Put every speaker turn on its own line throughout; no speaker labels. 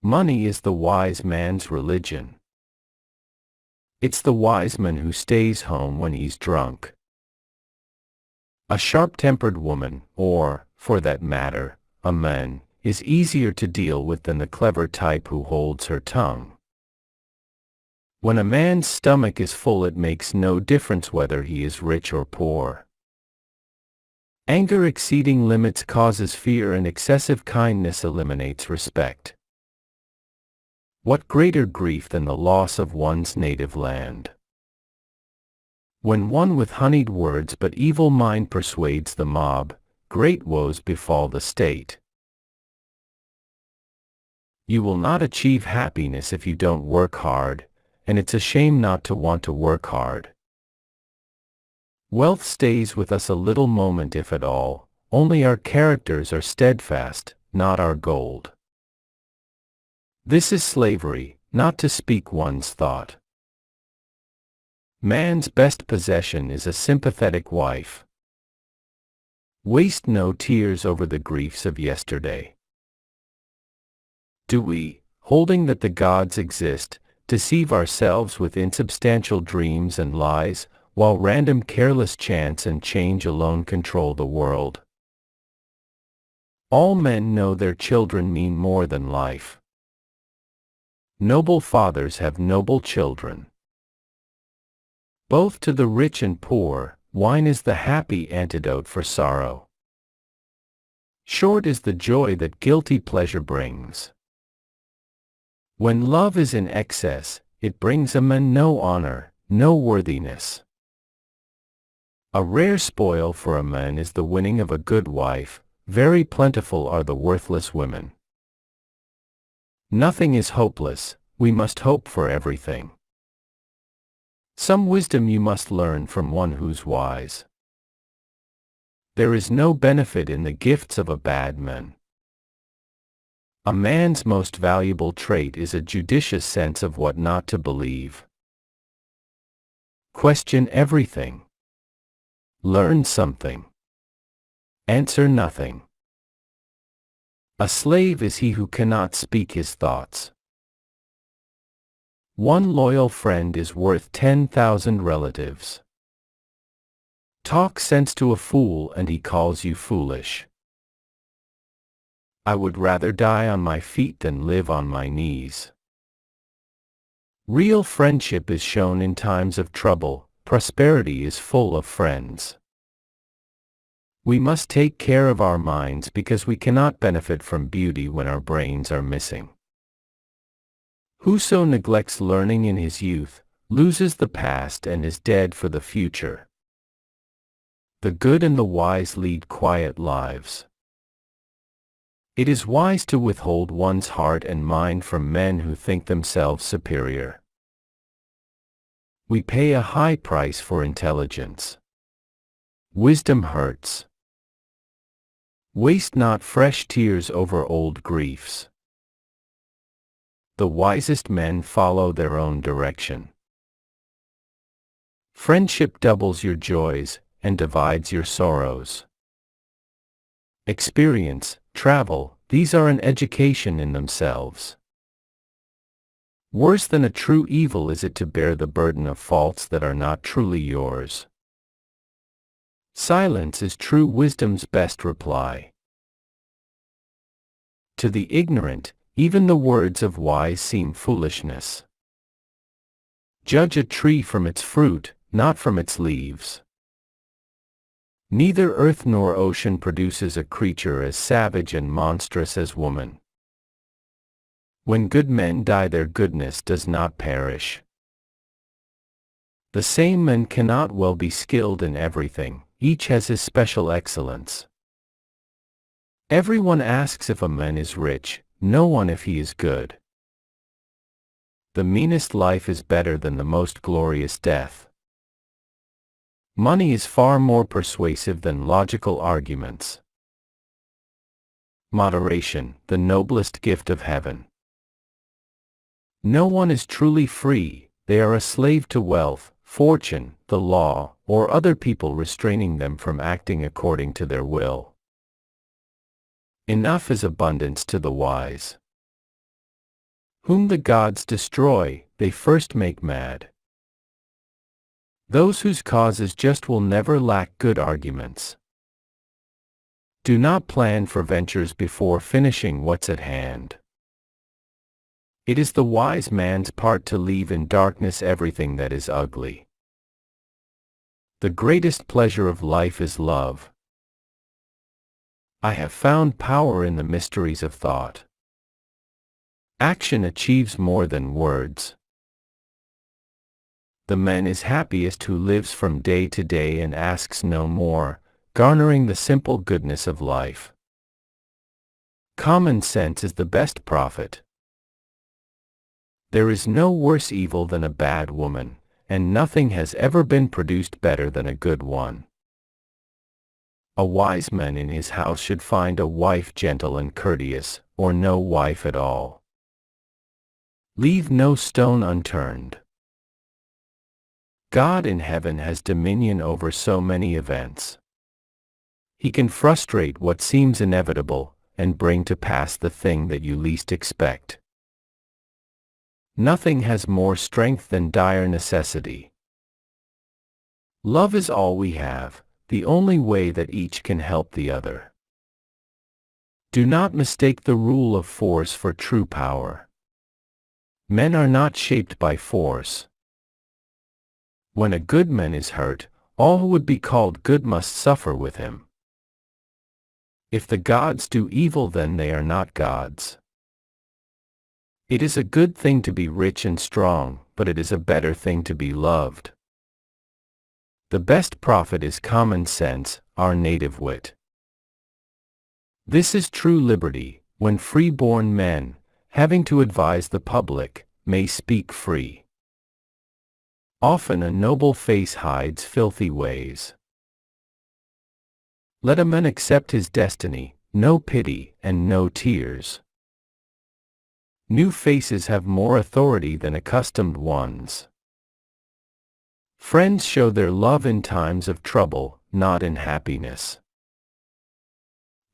Money is the wise man's religion. It's the wise man who stays home when he's drunk. A sharp-tempered woman, or, for that matter, a man, is easier to deal with than the clever type who holds her tongue. When a man's stomach is full, it makes no difference whether he is rich or poor. Anger exceeding limits causes fear, and excessive kindness eliminates respect. What greater grief than the loss of one's native land? When one with honeyed words but evil mind persuades the mob, great woes befall the state. You will not achieve happiness if you don't work hard, and it's a shame not to want to work hard. Wealth stays with us a little moment if at all, only our characters are steadfast, not our gold. This is slavery, not to speak one's thought. Man's best possession is a sympathetic wife. Waste no tears over the griefs of yesterday. Do we, holding that the gods exist, deceive ourselves with insubstantial dreams and lies, while random careless chance and change alone control the world? All men know their children mean more than life. Noble fathers have noble children. Both to the rich and poor, wine is the happy antidote for sorrow. Short is the joy that guilty pleasure brings. When love is in excess, it brings a man no honor, no worthiness. A rare spoil for a man is the winning of a good wife, very plentiful are the worthless women. Nothing is hopeless, we must hope for everything. Some wisdom you must learn from one who's wise. There is no benefit in the gifts of a bad man. A man's most valuable trait is a judicious sense of what not to believe. Question everything. Learn something. Answer nothing. A slave is he who cannot speak his thoughts. One loyal friend is worth 10,000 relatives. Talk sense to a fool and he calls you foolish. I would rather die on my feet than live on my knees. Real friendship is shown in times of trouble, prosperity is full of friends. We must take care of our minds because we cannot benefit from beauty when our brains are missing. Whoso neglects learning in his youth, loses the past and is dead for the future. The good and the wise lead quiet lives. It is wise to withhold one's heart and mind from men who think themselves superior. We pay a high price for intelligence. Wisdom hurts. Waste not fresh tears over old griefs. The wisest men follow their own direction. Friendship doubles your joys and divides your sorrows. Experience, travel, these are an education in themselves. Worse than a true evil is it to bear the burden of faults that are not truly yours. Silence is true wisdom's best reply. To the ignorant, even the words of wise seem foolishness. Judge a tree from its fruit, not from its leaves. Neither earth nor ocean produces a creature as savage and monstrous as woman. When good men die, their goodness does not perish. The same man cannot well be skilled in everything, each has his special excellence. Everyone asks if a man is rich, no one if he is good. The meanest life is better than the most glorious death. Money is far more persuasive than logical arguments. Moderation, the noblest gift of heaven. No one is truly free, they are a slave to wealth, fortune, the law, or other people restraining them from acting according to their will. Enough is abundance to the wise. Whom the gods destroy, they first make mad. Those whose cause is just will never lack good arguments. Do not plan for ventures before finishing what's at hand. It is the wise man's part to leave in darkness everything that is ugly. The greatest pleasure of life is love. I have found power in the mysteries of thought. Action achieves more than words. The man is happiest who lives from day to day and asks no more, garnering the simple goodness of life. Common sense is the best prophet. There is no worse evil than a bad woman, and nothing has ever been produced better than a good one. A wise man in his house should find a wife gentle and courteous, or no wife at all. Leave no stone unturned. God in heaven has dominion over so many events. He can frustrate what seems inevitable, and bring to pass the thing that you least expect. Nothing has more strength than dire necessity. Love is all we have, the only way that each can help the other. Do not mistake the rule of force for true power. Men are not shaped by force. When a good man is hurt, all who would be called good must suffer with him. If the gods do evil, then they are not gods. It is a good thing to be rich and strong, but it is a better thing to be loved. The best prophet is common sense, our native wit. This is true liberty, when free-born men, having to advise the public, may speak free. Often a noble face hides filthy ways. Let a man accept his destiny, no pity and no tears. New faces have more authority than accustomed ones. Friends show their love in times of trouble, not in happiness.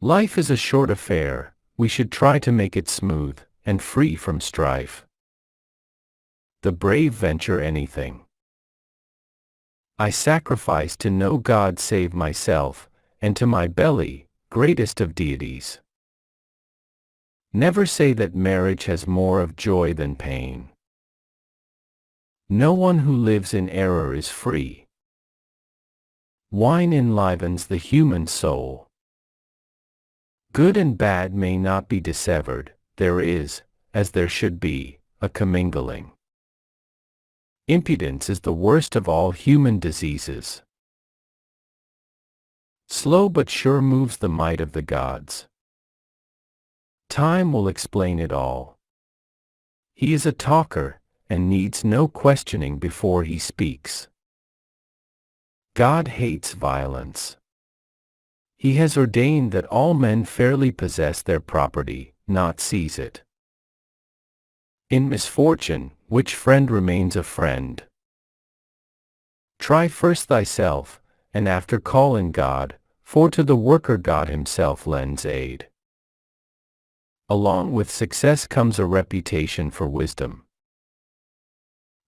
Life is a short affair, we should try to make it smooth, and free from strife. The brave venture anything. I sacrifice to no god save myself, and to my belly, greatest of deities. Never say that marriage has more of joy than pain. No one who lives in error is free. Wine enlivens the human soul. Good and bad may not be dissevered, there is, as there should be, a commingling. Impudence is the worst of all human diseases. Slow but sure moves the might of the gods. Time will explain it all. He is a talker, and needs no questioning before he speaks. God hates violence. He has ordained that all men fairly possess their property, not seize it. In misfortune, which friend remains a friend? Try first thyself, and after call in God, for to the worker God himself lends aid. Along with success comes a reputation for wisdom.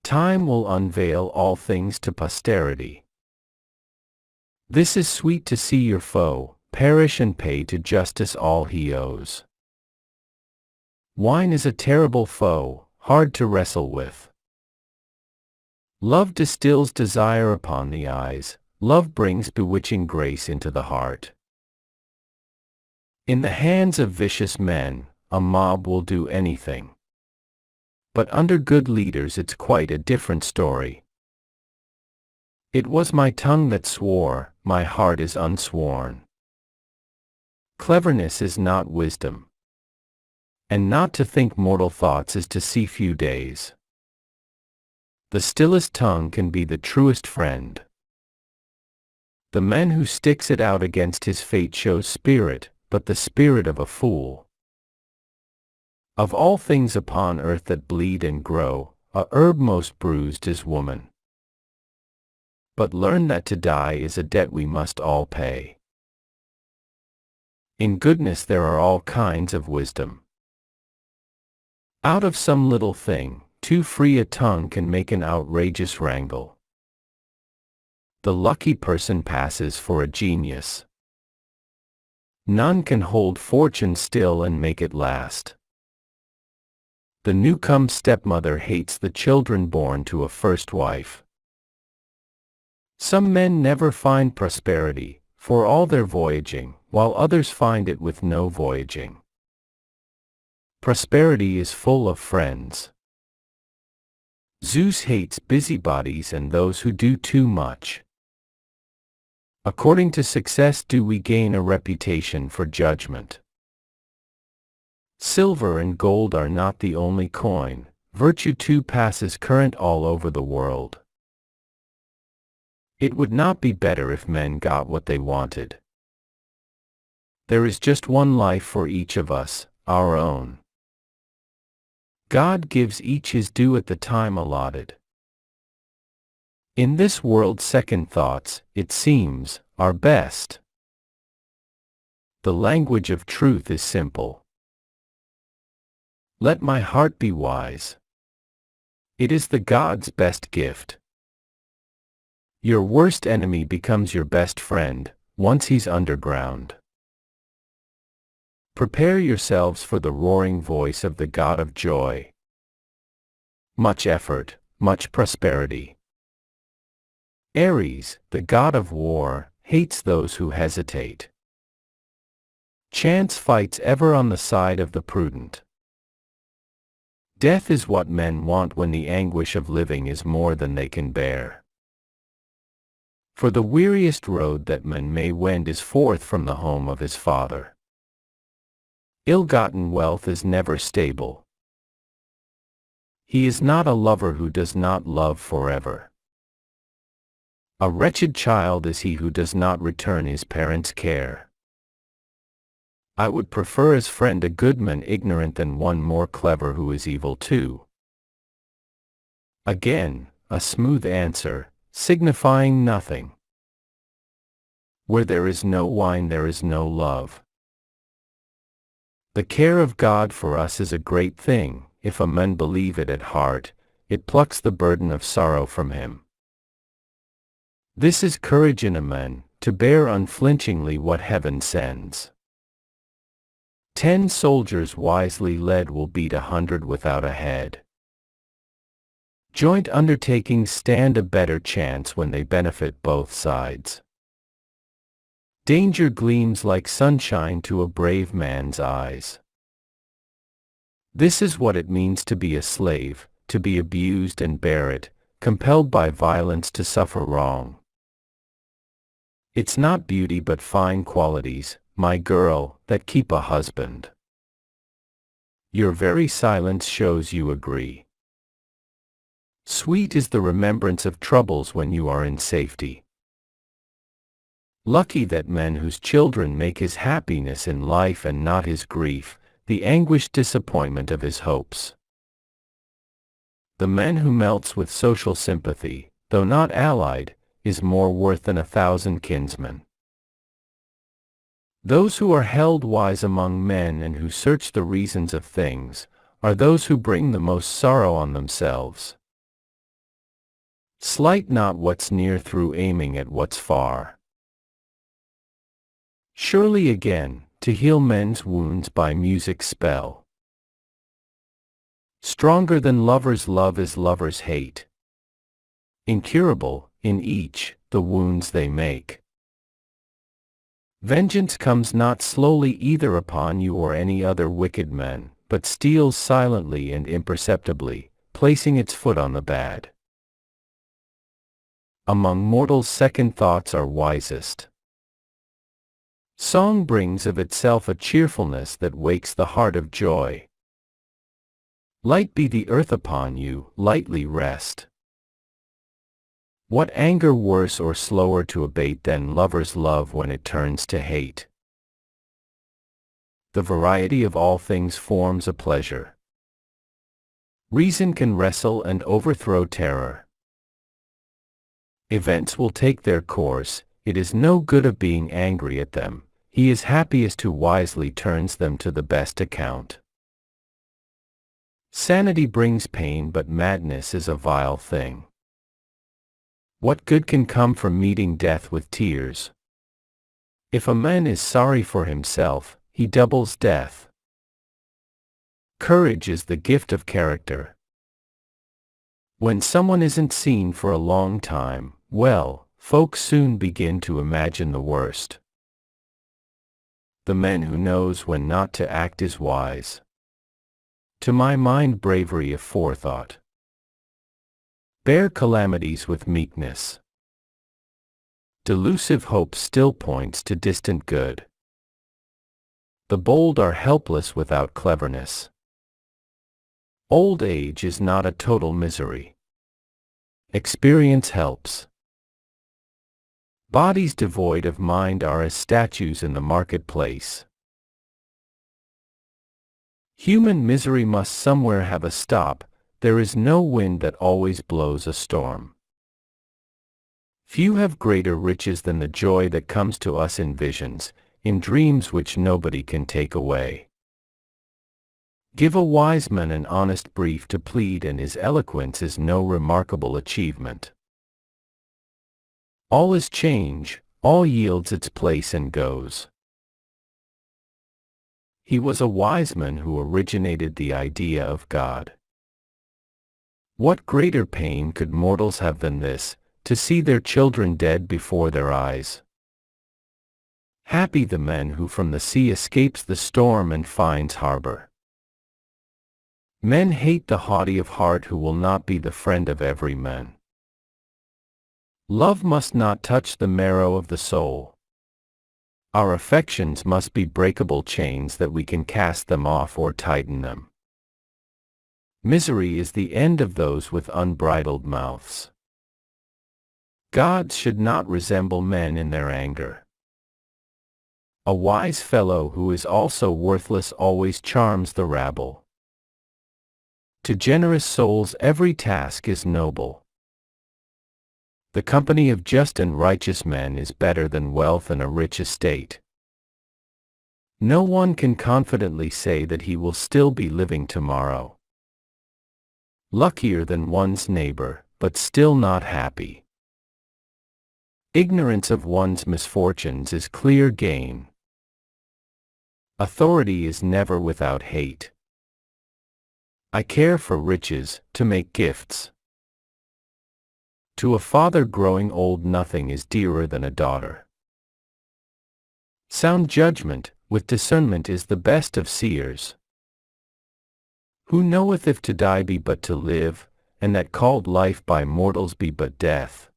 Time will unveil all things to posterity. This is sweet to see your foe perish and pay to justice all he owes. Wine is a terrible foe, hard to wrestle with. Love distills desire upon the eyes, love brings bewitching grace into the heart. In the hands of vicious men, a mob will do anything. But under good leaders it's quite a different story. It was my tongue that swore, my heart is unsworn. Cleverness is not wisdom. And not to think mortal thoughts is to see few days. The stillest tongue can be the truest friend. The man who sticks it out against his fate shows spirit, but the spirit of a fool. Of all things upon earth that bleed and grow, a herb most bruised is woman. But learn that to die is a debt we must all pay. In goodness there are all kinds of wisdom. Out of some little thing, too free a tongue can make an outrageous wrangle. The lucky person passes for a genius. None can hold fortune still and make it last. The new-come stepmother hates the children born to a first wife. Some men never find prosperity, for all their voyaging, while others find it with no voyaging. Prosperity is full of friends. Zeus hates busybodies and those who do too much. According to success do we gain a reputation for judgment. Silver and gold are not the only coin, virtue too passes current all over the world. It would not be better if men got what they wanted. There is just one life for each of us, our own. God gives each his due at the time allotted. In this world second thoughts, it seems, are best. The language of truth is simple. Let my heart be wise. It is the God's best gift. Your worst enemy becomes your best friend, once he's underground. Prepare yourselves for the roaring voice of the God of joy. Much effort, much prosperity. Ares, the god of war, hates those who hesitate. Chance fights ever on the side of the prudent. Death is what men want when the anguish of living is more than they can bear. For the weariest road that man may wend is forth from the home of his father. Ill-gotten wealth is never stable. He is not a lover who does not love forever. A wretched child is he who does not return his parents' care. I would prefer as friend a good man ignorant than one more clever who is evil too. Again, a smooth answer, signifying nothing. Where there is no wine there is no love. The care of God for us is a great thing. If a man believe it at heart, it plucks the burden of sorrow from him. This is courage in a man, to bear unflinchingly what heaven sends. 10 soldiers wisely led will beat 100 without a head. Joint undertakings stand a better chance when they benefit both sides. Danger gleams like sunshine to a brave man's eyes. This is what it means to be a slave, to be abused and bear it, compelled by violence to suffer wrong. It's not beauty but fine qualities, my girl, that keep a husband. Your very silence shows you agree. Sweet is the remembrance of troubles when you are in safety. Lucky that man whose children make his happiness in life and not his grief, the anguished disappointment of his hopes. The man who melts with social sympathy, though not allied, is more worth than 1,000 kinsmen. Those who are held wise among men and who search the reasons of things, are those who bring the most sorrow on themselves. Slight not what's near through aiming at what's far. Surely again, to heal men's wounds by music's spell. Stronger than lovers' love is lovers' hate. Incurable, in each, the wounds they make. Vengeance comes not slowly either upon you or any other wicked man, but steals silently and imperceptibly, placing its foot on the bad. Among mortals second thoughts are wisest. Song brings of itself a cheerfulness that wakes the heart of joy. Light be the earth upon you, lightly rest. What anger worse or slower to abate than lovers' love when it turns to hate? The variety of all things forms a pleasure. Reason can wrestle and overthrow terror. Events will take their course, it is no good of being angry at them, he is happiest who wisely turns them to the best account. Sanity brings pain, but madness is a vile thing. What good can come from meeting death with tears? If a man is sorry for himself, he doubles death. Courage is the gift of character. When someone isn't seen for a long time, well, folks soon begin to imagine the worst. The man who knows when not to act is wise. To my mind, bravery of forethought. Bear calamities with meekness. Delusive hope still points to distant good. The bold are helpless without cleverness. Old age is not a total misery. Experience helps. Bodies devoid of mind are as statues in the marketplace. Human misery must somewhere have a stop. There is no wind that always blows a storm. Few have greater riches than the joy that comes to us in visions, in dreams which nobody can take away. Give a wise man an honest brief to plead, and his eloquence is no remarkable achievement. All is change, all yields its place and goes. He was a wise man who originated the idea of God. What greater pain could mortals have than this, to see their children dead before their eyes? Happy the man who from the sea escapes the storm and finds harbor. Men hate the haughty of heart who will not be the friend of every man. Love must not touch the marrow of the soul. Our affections must be breakable chains that we can cast them off or tighten them. Misery is the end of those with unbridled mouths. Gods should not resemble men in their anger. A wise fellow who is also worthless always charms the rabble. To generous souls every task is noble. The company of just and righteous men is better than wealth and a rich estate. No one can confidently say that he will still be living tomorrow. Luckier than one's neighbor, but still not happy. Ignorance of one's misfortunes is clear gain. Authority is never without hate. I care for riches, to make gifts. To a father growing old nothing is dearer than a daughter. Sound judgment, with discernment is the best of seers. Who knoweth if to die be but to live, and that called life by mortals be but death?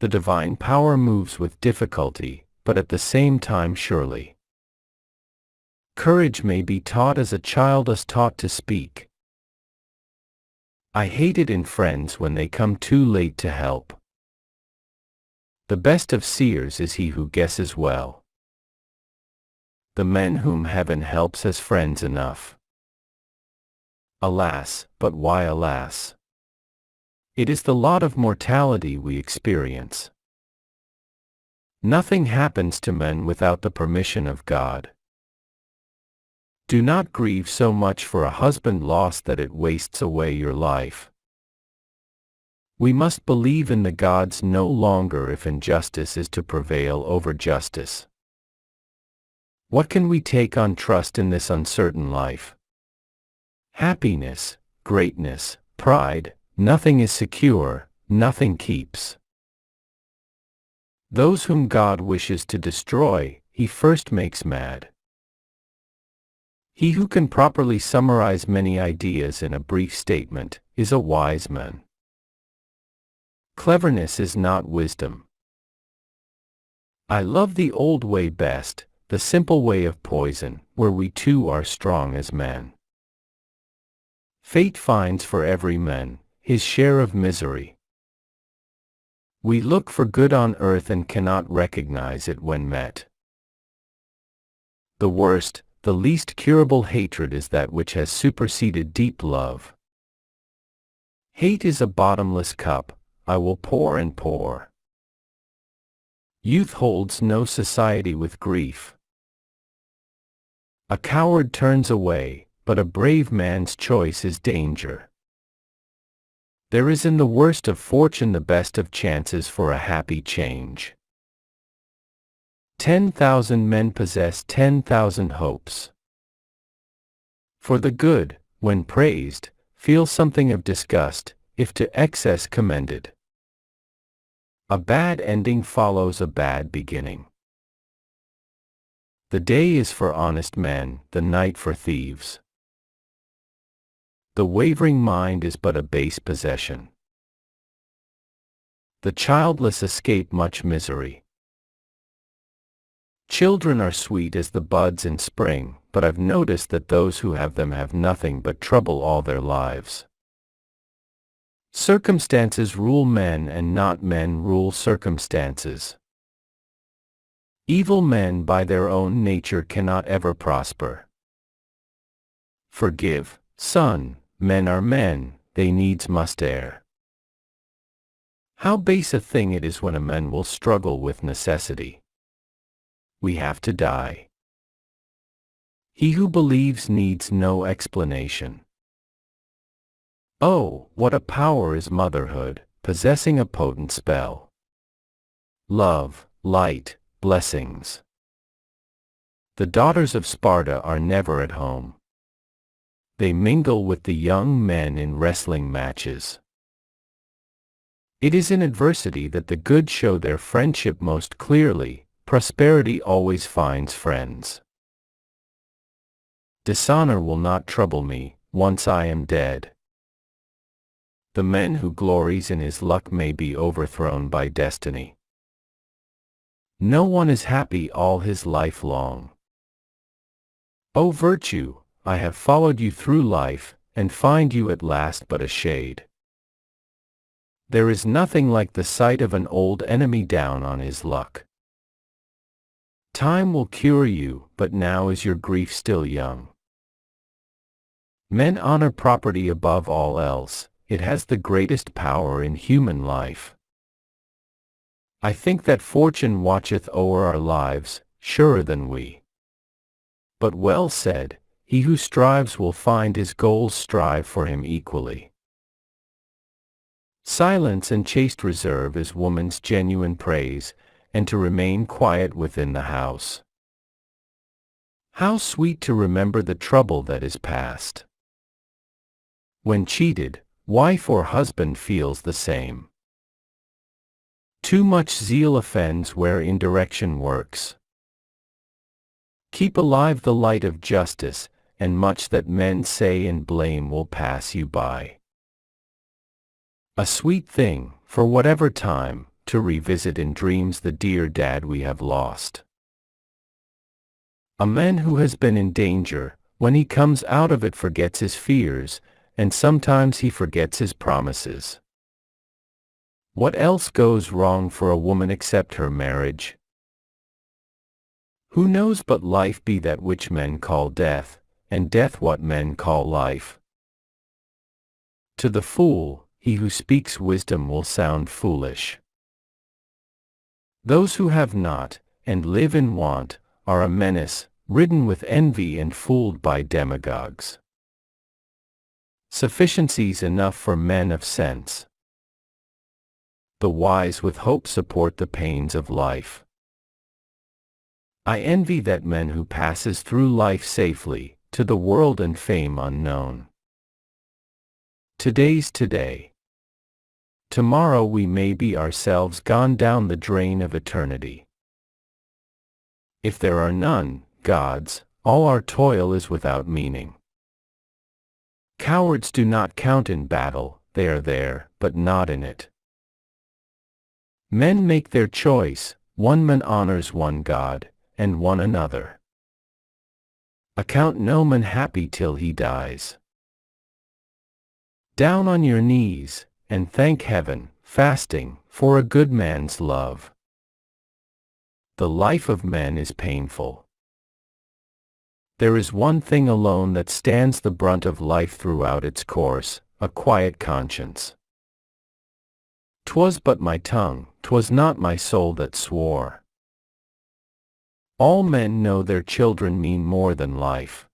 The divine power moves with difficulty, but at the same time surely. Courage may be taught as a child is taught to speak. I hate it in friends when they come too late to help. The best of seers is he who guesses well. The men whom heaven helps has friends enough. Alas, but why alas? It is the lot of mortality we experience. Nothing happens to men without the permission of God. Do not grieve so much for a husband lost that it wastes away your life. We must believe in the gods no longer if injustice is to prevail over justice. What can we take on trust in this uncertain life? Happiness, greatness, pride, nothing is secure, nothing keeps. Those whom God wishes to destroy, he first makes mad. He who can properly summarize many ideas in a brief statement is a wise man. Cleverness is not wisdom. I love the old way best, the simple way of poison, where we too are strong as men. Fate finds for every man his share of misery. We look for good on earth and cannot recognize it when met. The worst, the least curable hatred is that which has superseded deep love. Hate is a bottomless cup, I will pour and pour. Youth holds no society with grief. A coward turns away, but a brave man's choice is danger. There is in the worst of fortune the best of chances for a happy change. 10,000 men possess 10,000 hopes. For the good, when praised, feel something of disgust, if to excess commended. A bad ending follows a bad beginning. The day is for honest men, the night for thieves. The wavering mind is but a base possession. The childless escape much misery. Children are sweet as the buds in spring, but I've noticed that those who have them have nothing but trouble all their lives. Circumstances rule men and not men rule circumstances. Evil men by their own nature cannot ever prosper. Forgive, son, men are men, they needs must err. How base a thing it is when a man will struggle with necessity. We have to die. He who believes needs no explanation. Oh, what a power is motherhood, possessing a potent spell. Love, light, blessings. The daughters of Sparta are never at home. They mingle with the young men in wrestling matches. It is in adversity that the good show their friendship most clearly. Prosperity always finds friends. Dishonor will not trouble me, once I am dead. The man who glories in his luck may be overthrown by destiny. No one is happy all his life long. O virtue, I have followed you through life, and find you at last but a shade. There is nothing like the sight of an old enemy down on his luck. Time will cure you, but now is your grief still young. Men honor property above all else, it has the greatest power in human life. I think that fortune watcheth o'er our lives, surer than we. But well said, he who strives will find his goals strive for him equally. Silence and chaste reserve is woman's genuine praise, and to remain quiet within the house. How sweet to remember the trouble that is past. When cheated, wife or husband feels the same. Too much zeal offends where indirection works. Keep alive the light of justice, and much that men say and blame will pass you by. A sweet thing, for whatever time, to revisit in dreams the dear dad we have lost. A man who has been in danger, when he comes out of it forgets his fears, and sometimes he forgets his promises. What else goes wrong for a woman except her marriage? Who knows but life be that which men call death, and death what men call life? To the fool, he who speaks wisdom will sound foolish. Those who have not, and live in want, are a menace, ridden with envy and fooled by demagogues. Sufficiency's enough for men of sense. The wise with hope support the pains of life. I envy that man who passes through life safely, to the world and fame unknown. Today's today. Tomorrow we may be ourselves gone down the drain of eternity. If there are none gods, all our toil is without meaning. Cowards do not count in battle, they are there, but not in it. Men make their choice, one man honors one God, and one another. Account no man happy till he dies. Down on your knees, and thank heaven, fasting, for a good man's love. The life of men is painful. There is one thing alone that stands the brunt of life throughout its course, a quiet conscience. 'Twas but my tongue, 'twas not my soul that swore. All men know their children mean more than life.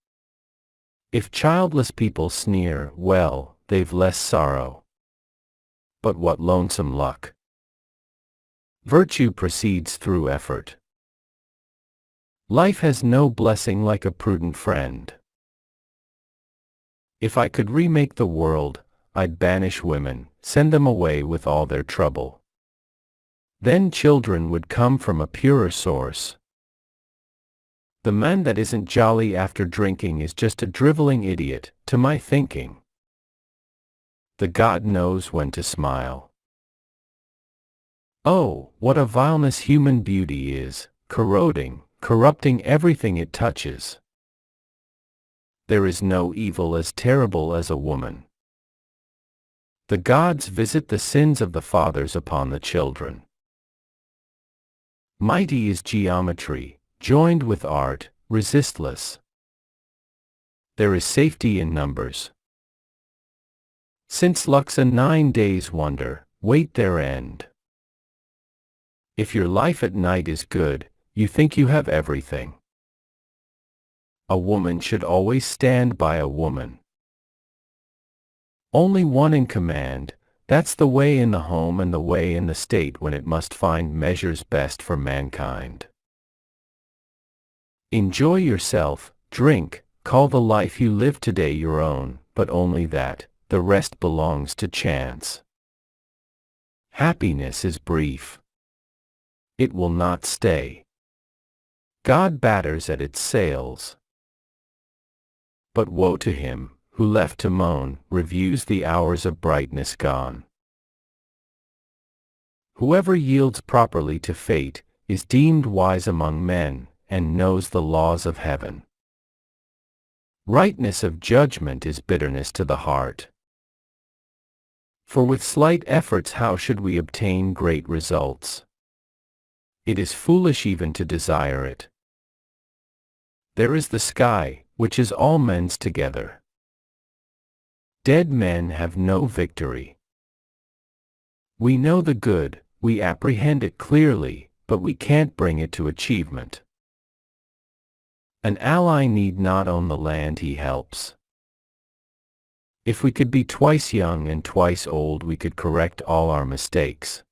If childless people sneer, well, they've less sorrow. But what lonesome luck! Virtue proceeds through effort. Life has no blessing like a prudent friend. If I could remake the world, I'd banish women, send them away with all their trouble. Then children would come from a purer source. The man that isn't jolly after drinking is just a driveling idiot, to my thinking. The God knows when to smile. Oh, what a vileness human beauty is, corrupting everything it touches. There is no evil as terrible as a woman. The gods visit the sins of the fathers upon the children. Mighty is geometry, joined with art, resistless. There is safety in numbers. Since luck's a 9 days' wonder, wait their end. If your life at night is good, you think you have everything. A woman should always stand by a woman. Only one in command, that's the way in the home and the way in the state when it must find measures best for mankind. Enjoy yourself, drink, call the life you live today your own, but only that, the rest belongs to chance. Happiness is brief. It will not stay. God batters at its sails. But woe to him, who left to moan, reviews the hours of brightness gone. Whoever yields properly to fate, is deemed wise among men, and knows the laws of heaven. Rightness of judgment is bitterness to the heart. For with slight efforts how should we obtain great results? It is foolish even to desire it. There is the sky, which is all men's together. Dead men have no victory. We know the good, we apprehend it clearly, but we can't bring it to achievement. An ally need not own the land he helps. If we could be twice young and twice old, we could correct all our mistakes.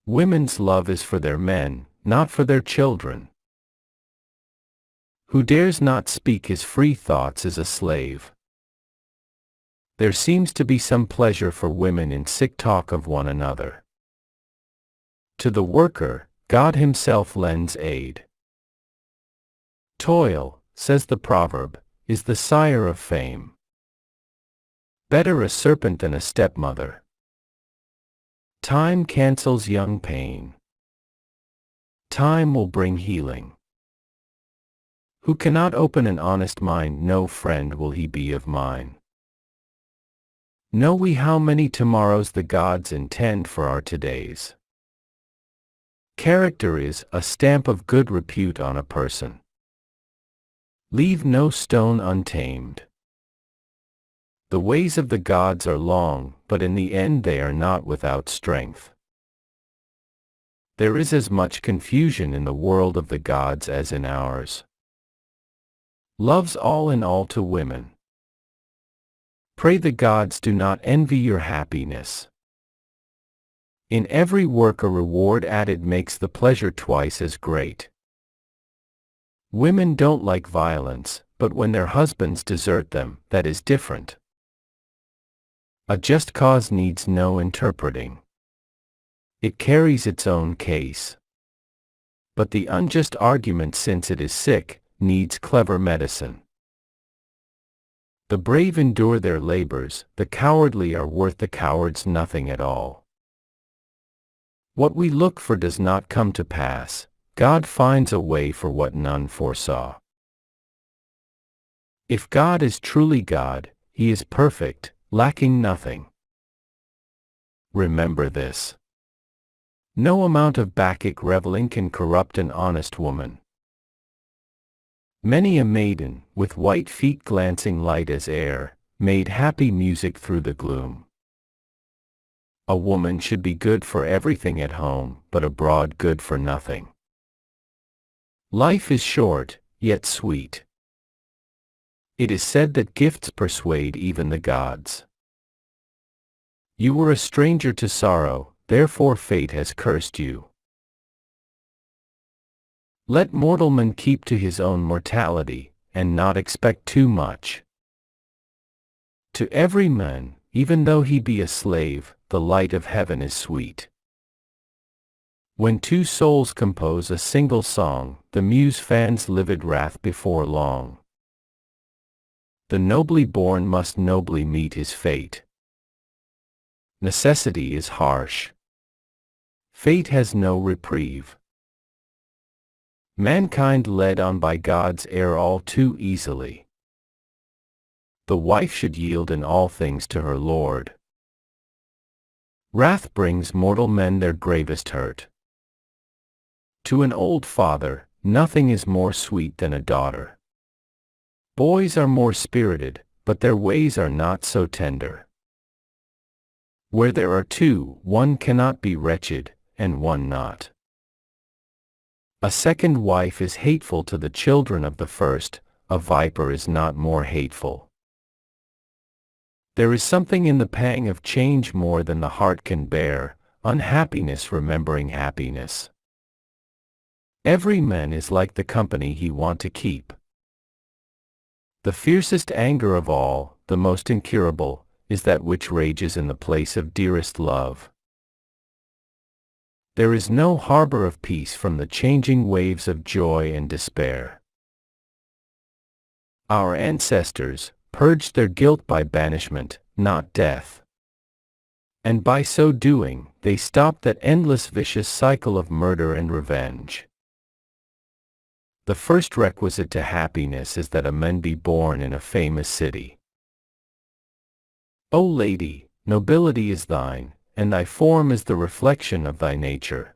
Women's love is for their men, not for their children. Who dares not speak his free thoughts is a slave. There seems to be some pleasure for women in sick talk of one another. To the worker, God himself lends aid. Toil, says the proverb, is the sire of fame. Better a serpent than a stepmother. Time cancels young pain. Time will bring healing. Who cannot open an honest mind, no friend will he be of mine. Know we how many tomorrows the gods intend for our todays? Character is a stamp of good repute on a person. Leave no stone untamed. The ways of the gods are long, but in the end they are not without strength. There is as much confusion in the world of the gods as in ours. Love's all in all to women. Pray the gods do not envy your happiness. In every work a reward added makes the pleasure twice as great. Women don't like violence, but when their husbands desert them, that is different. A just cause needs no interpreting. It carries its own case. But the unjust argument, since it is sick, needs clever medicine. The brave endure their labors, the cowardly are worth the cowards nothing at all. What we look for does not come to pass, God finds a way for what none foresaw. If God is truly God, he is perfect, lacking nothing. Remember this. No amount of Bacchic reveling can corrupt an honest woman. Many a maiden, with white feet glancing light as air, made happy music through the gloom. A woman should be good for everything at home, but abroad good for nothing. Life is short, yet sweet. It is said that gifts persuade even the gods. You were a stranger to sorrow, therefore fate has cursed you. Let mortal man keep to his own mortality, and not expect too much. To every man, even though he be a slave, the light of heaven is sweet. When two souls compose a single song, the muse fans livid wrath before long. The nobly born must nobly meet his fate. Necessity is harsh. Fate has no reprieve. Mankind led on by God's air all too easily. The wife should yield in all things to her lord. Wrath brings mortal men their gravest hurt. To an old father, nothing is more sweet than a daughter. Boys are more spirited, but their ways are not so tender. Where there are two, one cannot be wretched, and one not. A second wife is hateful to the children of the first, a viper is not more hateful. There is something in the pang of change more than the heart can bear, unhappiness remembering happiness. Every man is like the company he want to keep. The fiercest anger of all, the most incurable, is that which rages in the place of dearest love. There is no harbor of peace from the changing waves of joy and despair. Our ancestors purged their guilt by banishment, not death. And by so doing, they stopped that endless vicious cycle of murder and revenge. The first requisite to happiness is that a man be born in a famous city. O lady, nobility is thine, and thy form is the reflection of thy nature.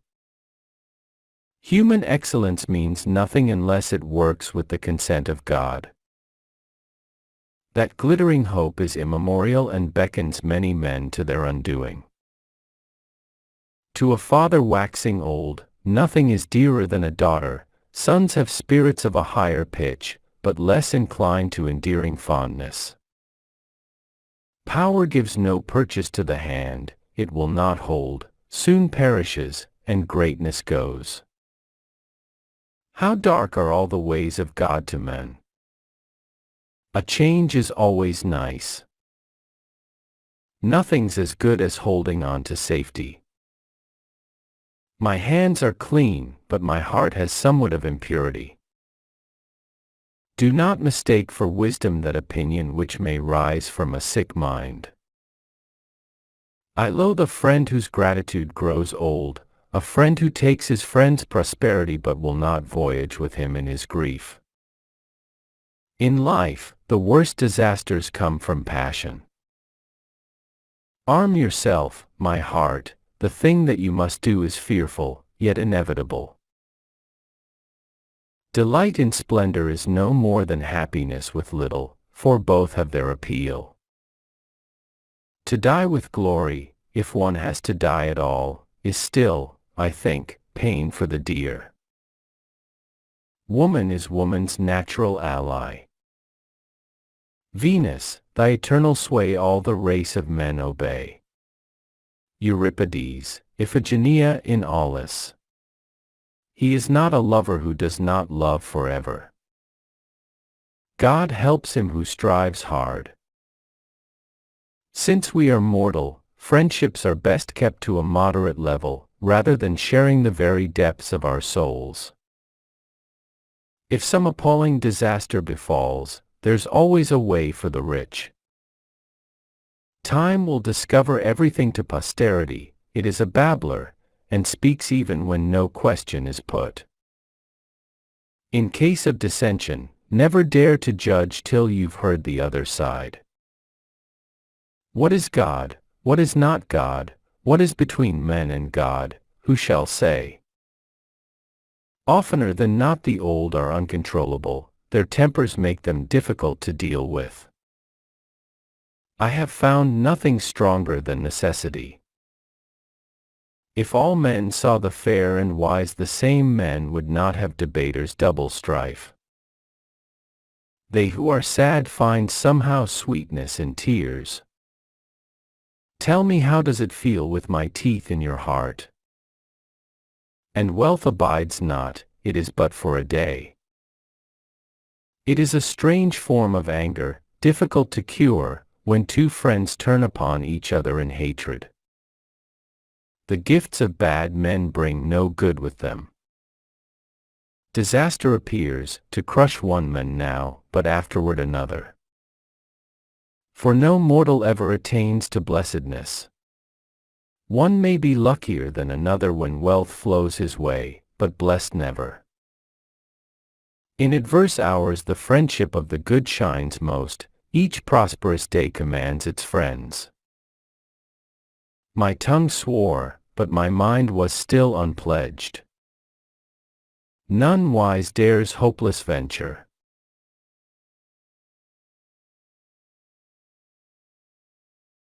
Human excellence means nothing unless it works with the consent of God. That glittering hope is immemorial and beckons many men to their undoing. To a father waxing old, nothing is dearer than a daughter. Sons have spirits of a higher pitch, but less inclined to endearing fondness. Power gives no purchase to the hand, it will not hold, soon perishes, and greatness goes. How dark are all the ways of God to men! A change is always nice. Nothing's as good as holding on to safety. My hands are clean, but my heart has somewhat of impurity. Do not mistake for wisdom that opinion which may rise from a sick mind. I loathe a friend whose gratitude grows old, a friend who takes his friend's prosperity but will not voyage with him in his grief. In life, the worst disasters come from passion. Arm yourself, my heart. The thing that you must do is fearful, yet inevitable. Delight in splendor is no more than happiness with little, for both have their appeal. To die with glory, if one has to die at all, is still, I think, pain for the dear. Woman is woman's natural ally. Venus, thy eternal sway all the race of men obey. Euripides, Iphigenia in Aulis. He is not a lover who does not love forever. God helps him who strives hard. Since we are mortal, friendships are best kept to a moderate level, rather than sharing the very depths of our souls. If some appalling disaster befalls, there's always a way for the rich. Time will discover everything to posterity, it is a babbler, and speaks even when no question is put. In case of dissension, never dare to judge till you've heard the other side. What is God? What is not God? What is between men and God? Who shall say? Oftener than not the old are uncontrollable, their tempers make them difficult to deal with. I have found nothing stronger than necessity. If all men saw the fair and wise the same men would not have debaters double strife. They who are sad find somehow sweetness in tears. Tell me, how does it feel with my teeth in your heart? And wealth abides not, it is but for a day. It is a strange form of anger, difficult to cure, when two friends turn upon each other in hatred. The gifts of bad men bring no good with them. Disaster appears, to crush one man now, but afterward another. For no mortal ever attains to blessedness. One may be luckier than another when wealth flows his way, but blessed never. In adverse hours the friendship of the good shines most, each prosperous day commands its friends. My tongue swore, but my mind was still unpledged. None wise dares hopeless venture.